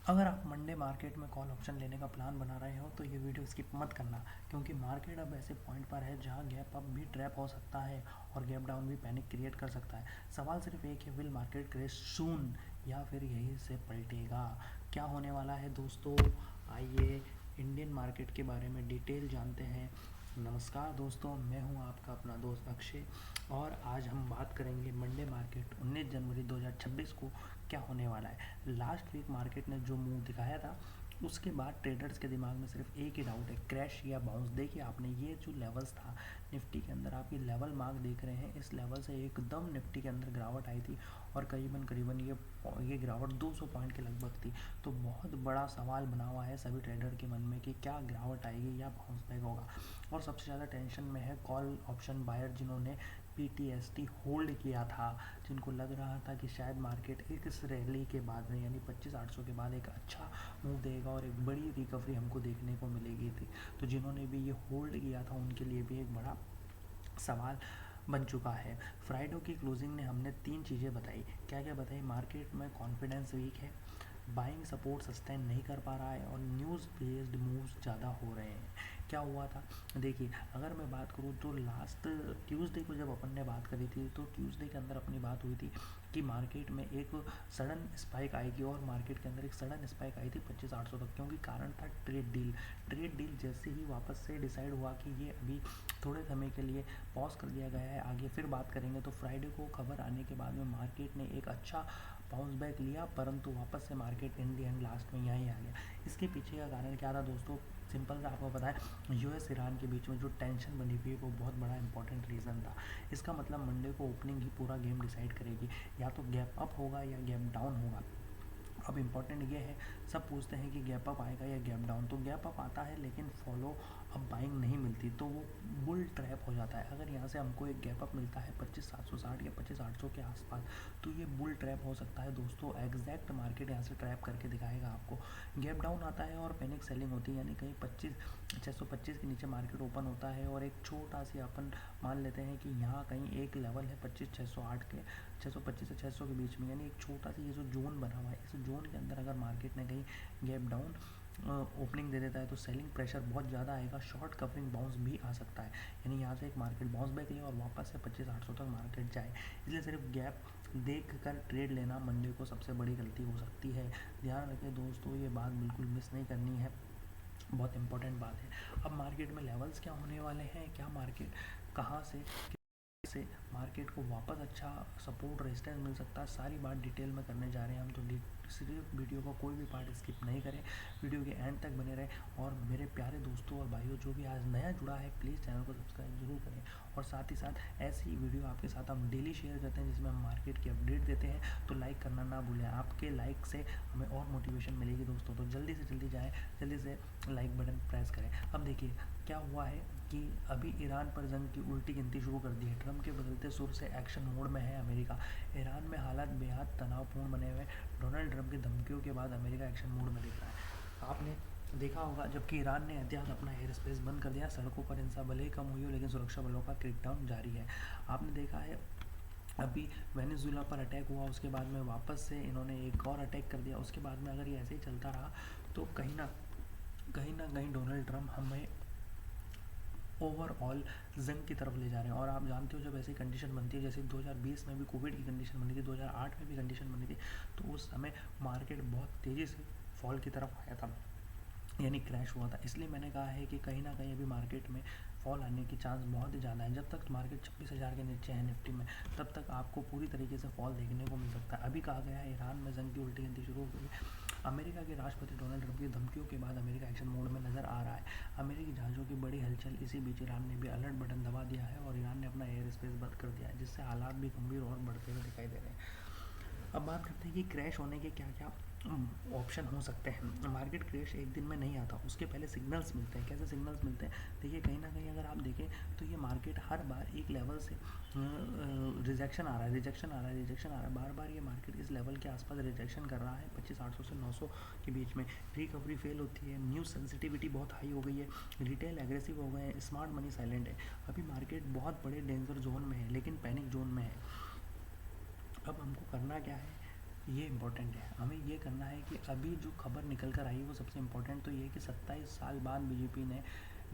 अगर आप Monday market में कॉल ऑप्शन लेने का प्लान बना रहे हो तो ये वीडियो स्किप मत करना, क्योंकि मार्केट अब ऐसे पॉइंट पर है जहां गैप अप भी ट्रैप हो सकता है और गैप डाउन भी पैनिक क्रिएट कर सकता है। सवाल सिर्फ एक है, विल मार्केट क्रैश सून या फिर यहीं से पलटेगा? क्या होने वाला है दोस्तों, आइए इंडियन मार्केट के बारे में डिटेल जानते हैं। नमस्कार दोस्तों, मैं हूं आपका अपना दोस्त अक्षय और आज हम बात करेंगे मंडे मार्केट 19 जनवरी 2026 को क्या होने वाला है। लास्ट वीक मार्केट ने जो मूव दिखाया था उसके बाद ट्रेडर्स के दिमाग में सिर्फ एक ही डाउट है, क्रैश या बाउंस। देखिए आपने ये जो लेवल्स था निफ्टी के अंदर, आप ये लेवल मार्क देख रहे हैं, इस लेवल से एकदम निफ्टी के अंदर गिरावट आई थी और करीबन करीबन ये गिरावट 200 पॉइंट के लगभग थी। तो बहुत बड़ा सवाल बना हुआ है सभी ट्रेडर के मन में कि क्या गिरावट आएगी या बाउंस बैक होगा। और सबसे ज़्यादा टेंशन में है कॉल ऑप्शन बायर, जिन्होंने पीटीएसटी होल्ड किया था, जिनको लग रहा था कि शायद मार्केट एक इस रैली के बाद में यानी 25,800 के बाद एक अच्छा मूव देगा और एक बड़ी रिकवरी हमको देखने को मिलेगी थी। तो जिन्होंने भी ये होल्ड किया था उनके लिए भी एक बड़ा सवाल बन चुका है। फ्राइडे की क्लोजिंग ने हमने तीन चीज़ें बताई। क्या क्या बताई? मार्केट में कॉन्फिडेंस वीक है, बाइंग सपोर्ट सस्टेन नहीं कर पा रहा है और न्यूज़ बेस्ड मूव्स ज़्यादा हो रहे हैं। क्या हुआ था? देखिए, अगर मैं बात करूँ तो लास्ट ट्यूसडे को जब अपन ने बात करी थी तो ट्यूसडे के अंदर अपनी बात हुई थी कि मार्केट में एक सडन स्पाइक आएगी और मार्केट के अंदर एक सडन स्पाइक आई थी 25,800 तक, क्योंकि कारण था ट्रेड डील जैसे ही वापस से डिसाइड हुआ कि ये अभी थोड़े समय के लिए पॉज कर दिया गया है, आगे फिर बात करेंगे। तो फ्राइडे को खबर आने के बाद में मार्केट ने एक अच्छा बाउंस बैक लिया, परंतु वापस से market in the and last में यहीं आ गया। इसके पीछे का कारण क्या था दोस्तों? सिंपल सा आपको पता है, यूएस ईरान के बीच में जो टेंशन बनी हुई है वो बहुत बड़ा इंपॉर्टेंट रीज़न था। इसका मतलब मंडे को ओपनिंग ही पूरा गेम डिसाइड करेगी, या तो गैप अप होगा या गैप डाउन होगा। अब इम्पॉर्टेंट ये है, सब पूछते हैं कि गैप अप आएगा या गैप डाउन। तो गैप अप आता है लेकिन फॉलो अब बाइंग नहीं मिलती तो वो बुल ट्रैप हो जाता है। अगर यहाँ से हमको एक गैप अप मिलता है 25,760 या 25,800 के आसपास, तो ये बुल ट्रैप हो सकता है दोस्तों। एग्जैक्ट मार्केट यहाँ से ट्रैप करके दिखाएगा आपको। गैप डाउन आता है और पैनिक सेलिंग होती है, यानी कहीं 625 के नीचे मार्केट ओपन होता है और एक छोटा सी अपन मान लेते हैं कि यहाँ कहीं एक लेवल है 25,608 के, 625 से 600 के बीच में, यानी एक छोटा सा ये जो जोन बना हुआ है, इस जोन के अंदर अगर मार्केट ने कहीं गैप डाउन ओपनिंग दे देता है तो सेलिंग प्रेशर बहुत ज़्यादा आएगा, शॉर्ट कवरिंग बाउंस भी आ सकता है। यानी यहाँ से एक मार्केट बाउंस बैक ले और वापस से 25,800 तक मार्केट जाए। इसलिए सिर्फ गैप देख कर ट्रेड लेना मंडे को सबसे बड़ी गलती हो सकती है। ध्यान रखें दोस्तों, ये बात बिल्कुल मिस नहीं करनी है, बहुत इंपॉर्टेंट बात है। अब मार्केट में लेवल्स क्या होने वाले हैं, क्या मार्केट कहाँ से मार्केट को वापस अच्छा सपोर्ट रेजिस्टेंस मिल सकता है, सारी बात डिटेल में करने जा रहे हैं हम। तो सिर्फ वीडियो का कोई भी पार्ट स्किप नहीं करें, वीडियो के एंड तक बने रहें। और मेरे प्यारे दोस्तों और भाइयों, जो भी आज नया जुड़ा है प्लीज़ चैनल को सब्सक्राइब जरूर करें। और साथ ही साथ ऐसी वीडियो आपके साथ हम डेली शेयर करते हैं जिसमें हम मार्केट की अपडेट देते हैं, तो लाइक करना ना भूलें। आपके लाइक से हमें और मोटिवेशन मिलेगी दोस्तों, तो जल्दी से जल्दी जाएँ, जल्दी से लाइक बटन प्रेस करें। अब देखिए क्या हुआ है कि अभी ईरान पर जंग की उल्टी गिनती शुरू कर दी है। ट्रम्प के बदलते सुर से एक्शन मोड में है अमेरिका। ईरान में हालात बेहद तनावपूर्ण बने हुए। डोनाल्ड ट्रम्प की धमकियों के बाद अमेरिका एक्शन मोड में दिख रहा है। आपने देखा होगा, जबकि ईरान ने एहतियात अपना एयर स्पेस बंद कर दिया, सड़कों पर हिंसा भले ही कम हुई हो लेकिन सुरक्षा बलों का क्रैकडाउन जारी है। आपने देखा है अभी वेनेजुएला पर अटैक हुआ, उसके बाद में वापस से इन्होंने एक और अटैक कर दिया। उसके बाद में अगर ये ऐसे ही चलता रहा तो कहीं ना कहीं डोनाल्ड ट्रम्प हमें ओवरऑल जंग की तरफ ले जा रहे हैं। और आप जानते हो जब ऐसी कंडीशन बनती है, जैसे 2020 में भी कोविड की कंडीशन बनी थी, 2008 में भी कंडीशन बनी थी, तो उस समय मार्केट बहुत तेज़ी से फॉल की तरफ आया था, यानी क्रैश हुआ था। इसलिए मैंने कहा है कि कहीं ना कहीं अभी मार्केट में फॉल आने की चांस बहुत ही ज़्यादा है। जब तक मार्केट 26,000 के नीचे है निफ्टी में, तब तक आपको पूरी तरीके से फॉल देखने को मिल सकता है। अभी कहा गया है ईरान में जंग की उल्टी गिनती शुरू हो गई है। अमेरिका के राष्ट्रपति डोनाल्ड ट्रंप की धमकियों के बाद अमेरिका एक्शन मोड में नजर आ रहा है। अमेरिकी जहाज़ों की बड़ी हलचल, इसी बीच ईरान ने भी अलर्ट बटन दबा दिया है और ईरान ने अपना एयर स्पेस बंद कर दिया है, जिससे हालात भी गंभीर और बढ़ते हुए दिखाई दे रहे हैं। अब बात करते हैं कि क्रैश होने के क्या क्या ऑप्शन हो सकते हैं। मार्केट क्रैश एक दिन में नहीं आता, उसके पहले सिग्नल्स मिलते हैं। कैसे सिग्नल्स मिलते हैं? देखिए कहीं ना कहीं अगर आप देखें तो ये मार्केट हर बार एक लेवल से रिजेक्शन आ रहा है, बार बार ये मार्केट इस लेवल के आसपास रिजेक्शन कर रहा है। 25,800 से 900 के बीच में रिकवरी फेल होती है, न्यूज़ सेंसिटिविटी बहुत हाई हो गई है, रिटेल एग्रेसिव हो गए हैं, स्मार्ट मनी साइलेंट है। अभी मार्केट बहुत बड़े डेंजर जोन में है लेकिन पैनिक जोन में है। अब हमको करना क्या है? ये इम्पोर्टेंट है, हमें ये करना है कि अभी जो खबर निकल कर आई है वो सबसे इम्पोर्टेंट तो ये है कि 27 साल बाद बीजेपी ने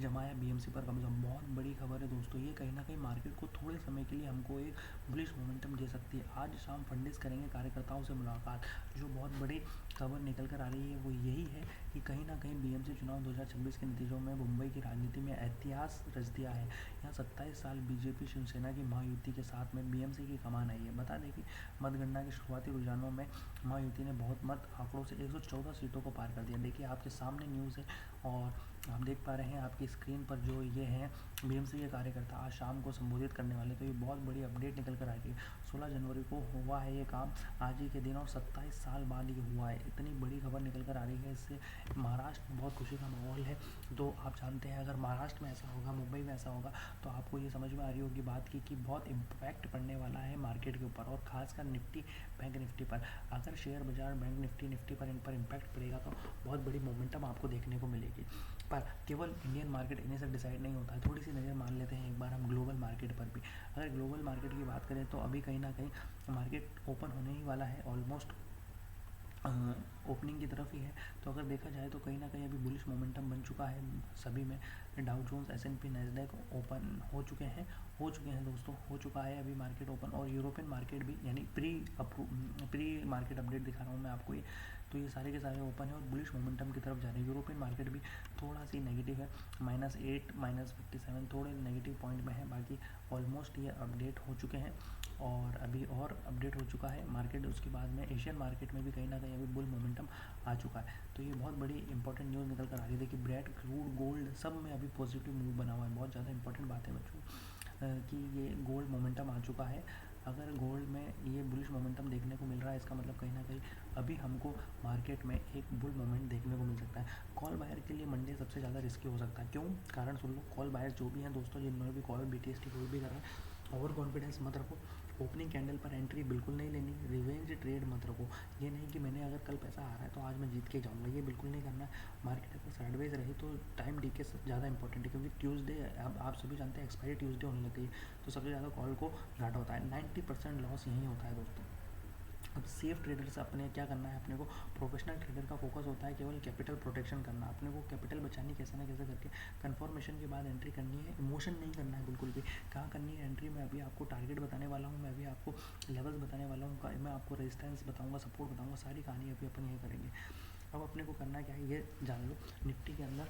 जमाया बीएमसी पर कब्जा। बहुत बड़ी खबर है दोस्तों, ये कहीं ना कहीं मार्केट को थोड़े समय के लिए हमको एक बुलिश मोमेंटम दे सकती है। आज शाम फंडिस करेंगे कार्यकर्ताओं से मुलाकात। जो बहुत बड़ी खबर निकल कर आ रही है वो यही है कि कहीं ना कहीं बीएमसी चुनाव 2026 के नतीजों में मुंबई की राजनीति में इतिहास रच दिया है। यहाँ 27 साल बीजेपी शिवसेना की महायुति के साथ में बीएमसी की कमान आई है। बता दें कि मतगणना के शुरुआती रुझानों में महायुति ने बहुत मत आंकड़ों से 114 सीटों को पार कर दिया। देखिए आपके सामने न्यूज़ है और आप देख पा रहे हैं आपकी स्क्रीन पर जो ये हैं बीएमसी के कार्यकर्ता आज शाम को संबोधित करने वाले। तो ये बहुत बड़ी अपडेट निकल कर आएगी। 16 जनवरी को हुआ है ये काम आज ही के दिन और 27 साल बाद ये हुआ है। इतनी बड़ी खबर निकल कर आ रही है, इससे महाराष्ट्र में बहुत खुशी का माहौल है। तो आप जानते हैं अगर महाराष्ट्र में ऐसा होगा, मुंबई में ऐसा होगा तो आपको ये समझ में आ रही होगी बात की कि बहुत इम्पैक्ट पड़ने वाला है मार्केट के ऊपर और ख़ासकर निफ्टी बैंक निफ्टी पर। अगर शेयर बाजार बैंक निफ्टी पर इन पर इम्पैक्ट पड़ेगा तो बहुत बड़ी मोमेंटम आपको देखने को मिलेगी। पर केवल इंडियन मार्केट इन्हीं से डिसाइड नहीं होता है। थोड़ी सी नज़र मान लेते हैं एक बार हम ग्लोबल मार्केट पर भी। अगर ग्लोबल मार्केट की बात करें तो अभी कहीं ना कहीं मार्केट ओपन होने ही वाला है, ऑलमोस्ट ओपनिंग की तरफ ही है। तो अगर देखा जाए तो कहीं ना कहीं अभी बुलिश मोमेंटम बन चुका है सभी में। Dow Jones S&P Nasdaq open हो चुके हैं दोस्तों, हो चुका है अभी मार्केट ओपन। और यूरोपियन मार्केट भी, यानी प्री मार्केट अपडेट दिखा रहा हूँ मैं आपको ये। तो ये सारे के सारे ओपन है और बुलिश मोमेंटम की तरफ जा रहे हैं। यूरोपियन मार्केट भी थोड़ा सी नेगेटिव है, -8 -57 थोड़े नेगेटिव पॉइंट में है। बाकी ऑलमोस्ट ये अपडेट हो चुके हैं और अभी और अपडेट हो चुका है मार्केट। उसके बाद में एशियन मार्केट में भी कहीं ना कहीं अभी बुल मोमेंटम आ चुका है। तो ये बहुत बड़ी इंपॉर्टेंट न्यूज़ निकल कर आ रही है। देखिए ब्रेड, क्रूड, गोल्ड सब में अभी पॉजिटिव मूव बना हुआ है। बहुत ज़्यादा इंपॉर्टेंट बात है बच्चों कि ये गोल्ड मोमेंटम आ चुका है। अगर गोल्ड में ये बुलिश मोमेंटम देखने को मिल रहा है इसका मतलब कहीं ना कहीं अभी हमको मार्केट में एक बुल मोमेंट देखने को मिल सकता है। कॉल बायर के लिए मंडे सबसे ज़्यादा रिस्की हो सकता है। क्यों? कारण सुन लो। कॉल बायर जो भी हैं दोस्तों, जिन्होंने भी कॉल BTST कोई भी कर रहा है, ओवर कॉन्फिडेंस मत रखो। ओपनिंग कैंडल पर एंट्री बिल्कुल नहीं लेनी। रिवेंज ट्रेड मत रखो। ये नहीं कि मैंने अगर कल पैसा आ रहा है तो आज मैं जीत के जाऊँगा, ये बिल्कुल नहीं करना है। मार्केट अगर साइडवेज रही तो टाइम डीके ज़्यादा इंपॉर्टेंट है, क्योंकि ट्यूसडे अब आप सभी जानते हैं एक्सपायरी ट्यूसडे होने लग गई है। तो सबसे ज़्यादा कॉल को घाटा होता है। 90% लॉस यहीं होता है दोस्तों। अब सेफ ट्रेडर से अपने क्या करना है, अपने को प्रोफेशनल ट्रेडर का फोकस होता है केवल कैपिटल प्रोटेक्शन करना। अपने को कैपिटल बचानी कैसे ना कैसे करके कंफर्मेशन के बाद एंट्री करनी है। इमोशन नहीं करना है बिल्कुल भी। कहाँ करनी है एंट्री? मैं अभी आपको टारगेट बताने वाला हूँ, मैं अभी आपको लेवल्स बताने वाला हूँ, मैं आपको रेजिस्टेंस बताऊँगा, सपोर्ट बताऊँगा, सारी कहानी अभी अपन ये करेंगे। अब अपने को करना क्या है ये जान लो। निफ्टी के अंदर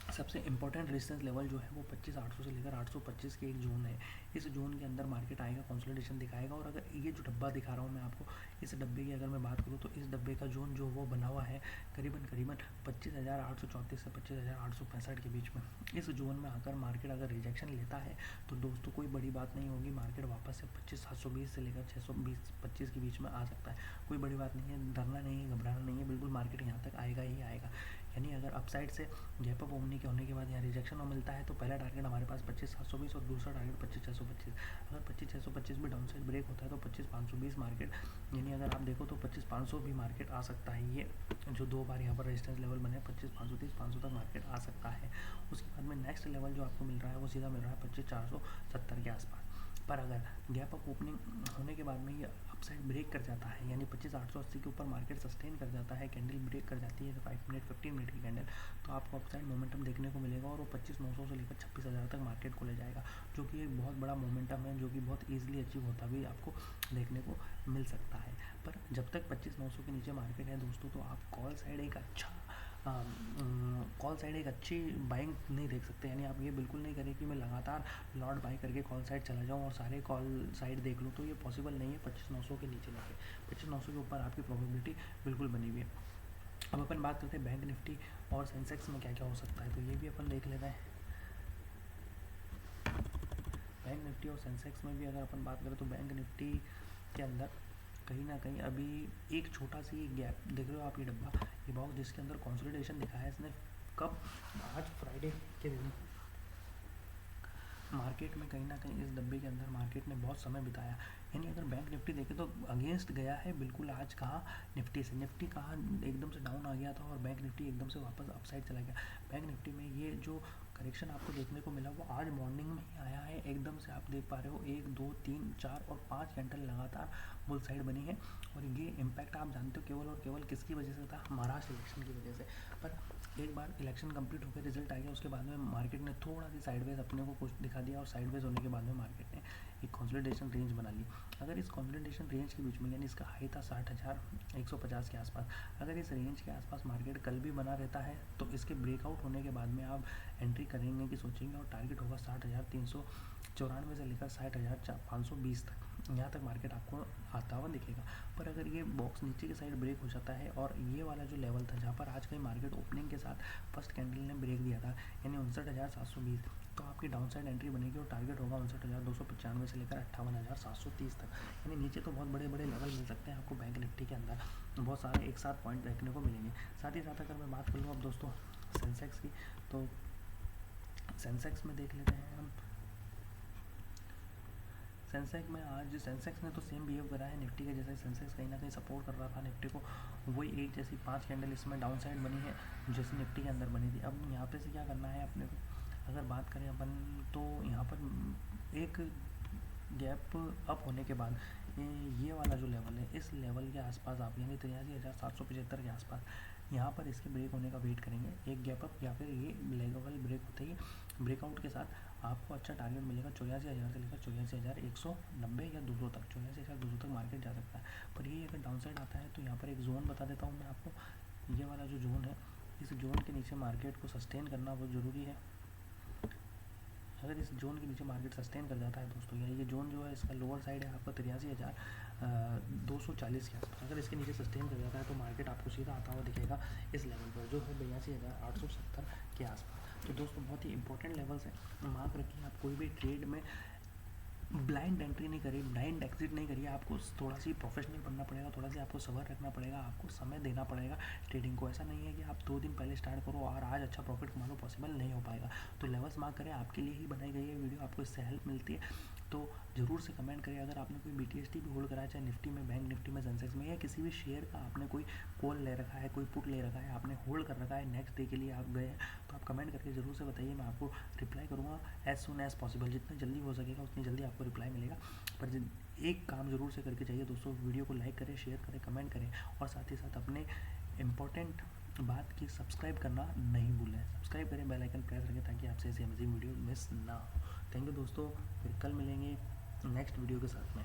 सबसे इंपॉर्टेंट रेजिस्टेंस लेवल जो है वो 25,800 से लेकर 825 के एक जोन है। इस जोन के अंदर मार्केट आएगा, कंसोलिडेशन दिखाएगा। और अगर ये जो डब्बा दिखा रहा हूँ मैं आपको, इस डब्बे की अगर मैं बात करूँ तो इस डब्बे का जोन जो वो बना हुआ है करीबन 25,834 से 25,865 के बीच में। इस जोन में आकर मार्केट अगर रिजेक्शन लेता है तो दोस्तों कोई बड़ी बात नहीं होगी। मार्केट वापस से 25,720 से लेकर 620-25 के बीच में आ सकता है। कोई बड़ी बात नहीं है, डरना नहीं है, घबराना नहीं है, बिल्कुल मार्केट यहाँ तक आएगा ही आएगा। यानी अगर अपसाइड से गैप अप होने के बाद यहाँ रिजेक्शन मिलता है तो पहला टारगेट हमारे पास 25,720 और दूसरा टारगेट 25,625। अगर 25,625 भी डाउन साइड ब्रेक होता है तो 25,520 मार्केट, यानी अगर आप देखो तो 25,500 भी मार्केट आ सकता है। ये जो दो बार यहाँ पर रेजिस्टेंस लेवल बने 25,530, 500 तक मार्केट आ सकता है। उसके बाद में नेक्स्ट लेवल जो आपको मिल रहा है वो सीधा मिल रहा है 25,470 के आसपास। पर अगर गैप अप ओपनिंग होने के बाद में ये अपसाइड ब्रेक कर जाता है, यानी 25,880 के ऊपर मार्केट सस्टेन कर जाता है, कैंडल ब्रेक कर जाती है 5 मिनट 15 मिनट की कैंडल, तो आपको अपसाइड मोमेंटम देखने को मिलेगा और वो 25,900 से लेकर 26,000 तक मार्केट को ले जाएगा, जो कि एक बहुत बड़ा मोमेंटम है, जो कि बहुत ईजिली अचीव होता भी आपको देखने को मिल सकता है। पर जब तक 25,900 के नीचे मार्केट है दोस्तों, तो आप कॉल साइड एक अच्छी बाइंग नहीं देख सकते। यानी आप ये बिल्कुल नहीं करें कि मैं लगातार लॉट बाई करके कॉल साइड चला जाऊँ और सारे कॉल साइड देख लूँ, तो ये पॉसिबल नहीं है। 25,900 के नीचे लेके 25,900 के ऊपर आपकी प्रोबेबिलिटी बिल्कुल बनी हुई है। अब अपन बात करते हैं बैंक निफ्टी और सेंसेक्स में क्या क्या हो सकता है, तो ये भी अपन देख लेते हैं। बैंक निफ्टी और सेंसेक्स में भी अगर अपन बात करें तो बैंक निफ्टी के अंदर कहीं ना कहीं अभी एक छोटा सी गैप देख रहे हो आप, ये डब्बा, ये बॉक्स जिसके अंदर कंसोलिडेशन दिखाया है इसने कब? आज फ्राइडे के दिन मार्केट में कहीं ना कहीं इस डब्बे के अंदर मार्केट ने बहुत समय बिताया। यानी अगर बैंक निफ्टी देखे तो अगेंस्ट गया है बिल्कुल। आज कहाँ निफ्टी से, निफ्टी कहाँ एकदम से डाउन आ गया था और बैंक निफ्टी एकदम से वापस अपसाइड चला गया। बैंक निफ्टी में ये जो करेक्शन आपको देखने को मिला वो आज मॉर्निंग में ही आया है। एकदम से आप देख पा रहे हो 1 2 3 4 और 5 कैंडल लगातार बुल साइड बनी है। और ये इम्पैक्ट आप जानते हो केवल और केवल किसकी वजह से था, महाराष्ट्र इलेक्शन की वजह से। पर एक बार इलेक्शन कंप्लीट होकर रिजल्ट आ गया, उसके बाद में मार्केट ने थोड़ा सी साइडवेज अपने को कुछ दिखा दिया, और साइडवेज होने के बाद में मार्केट ने एक कंसोलिडेशन रेंज बना ली। अगर इस कंसोलिडेशन रेंज के बीच में, यानी इसका हाई था 60,150 के आसपास, अगर इस रेंज के आसपास मार्केट कल भी बना रहता है तो इसके ब्रेकआउट होने के बाद में आप एंट्री करेंगे कि सोचेंगे, और टारगेट होगा 60,394 से लेकर 60,520 तक। यहाँ तक मार्केट आपको आता हुआ दिखेगा। पर अगर ये बॉक्स नीचे की साइड ब्रेक हो जाता है, और ये वाला जो लेवल था जहाँ पर आज कहीं मार्केट ओपनिंग के साथ फर्स्ट कैंडल ने ब्रेक दिया था, यानी 59,720, तो आपकी डाउन साइड एंट्री बनेगी और टारगेट होगा 59,295 से लेकर 58,730 तक। यानी नीचे तो बहुत बड़े बड़े लेवल मिल सकते हैं आपको बैंक निफ्टी के अंदर, बहुत सारे एक साथ पॉइंट देखने को मिलेंगे। साथ ही साथ अगर मैं बात कर लूँ अब दोस्तों सेंसेक्स की, तो सेंसेक्स में देख लेते हैं हम। सेंसेक्स में आज सेंसेक्स ने तो सेम बिहेव करा है निफ्टी के जैसे। सेंसेक्स कहीं ना कहीं सपोर्ट कर रहा था निफ्टी को, वही एक जैसी 5 कैंडल इसमें डाउन साइड बनी है जैसे निफ्टी के अंदर बनी थी। अब यहाँ पे से क्या करना है अपने को, अगर बात करें अपन, तो यहाँ पर एक गैप अप होने के बाद ये वाला जो लेवल है, इस लेवल के आसपास आप, यानी 83,775 के आसपास, यहाँ पर इसके ब्रेक होने का वेट करेंगे, एक गैप अप या फिर ये लेवल ब्रेक होते ही ब्रेकआउट के साथ आपको अच्छा टारगेट मिलेगा 84,000 से लेकर 84,190 या 200 तक, 84,200 तक मार्केट जा सकता है। पर ये अगर डाउन साइड आता है तो यहाँ पर एक जोन बता देता हूँ मैं आपको, ये वाला जो जोन है, इस जोन के नीचे मार्केट को सस्टेन करना बहुत ज़रूरी है। अगर इस जोन के नीचे मार्केट सस्टेन कर जाता है दोस्तों, या ये जोन जो है इसका लोअर साइड है आपका 83,240 के आसपास, अगर इसके नीचे सस्टेन कर जाता है तो मार्केट आपको सीधा आता हुआ दिखेगा इस लेवल पर जो है 82,870 के आसपास। तो दोस्तों बहुत ही इंपॉर्टेंट लेवल्स हैं, मार्क रखिए। आप कोई भी ट्रेड में ब्लाइंड एंट्री नहीं करिए, ब्लाइंड एग्जिट नहीं करिए, आपको थोड़ा सी प्रोफेशनल बनना पड़ेगा, थोड़ा सा आपको सब्र रखना पड़ेगा, आपको समय देना पड़ेगा ट्रेडिंग को। ऐसा नहीं है कि आप 2 दिन पहले स्टार्ट करो और आज अच्छा प्रॉफिट कमा लो, पॉसिबल नहीं हो पाएगा। तो लेवल्स मार्क करें, आपके लिए ही बनाई गई है वीडियो, आपको इससे हेल्प मिलती है तो ज़रूर से कमेंट करिए। अगर आपने कोई BTST भी होल्ड करा है, चाहे निफ्टी में, बैंक निफ्टी में, सेंसेक्स में, या किसी भी शेयर का आपने कोई कॉल ले रखा है, कोई पुट ले रखा है, आपने होल्ड कर रखा है, नेक्स्ट डे के लिए आप गए हैं, तो आप कमेंट करके ज़रूर से बताइए, मैं आपको रिप्लाई करूँगा एज सुन एज़ पॉसिबल। जितना जल्दी हो सकेगा उतनी जल्दी आपको रिप्लाई मिलेगा। पर एक काम ज़रूर से करके चाहिए दोस्तों, वीडियो को लाइक करें, शेयर करें, कमेंट करें, और साथ ही साथ अपने इम्पोर्टेंट बात की सब्सक्राइब करना नहीं भूलें। सब्सक्राइब करें, बेल आइकन प्रेस रखें ताकि आपसे ऐसी अमेजिंग वीडियो मिस ना हो। थैंक यू दोस्तों, फिर कल मिलेंगे नेक्स्ट वीडियो के साथ में।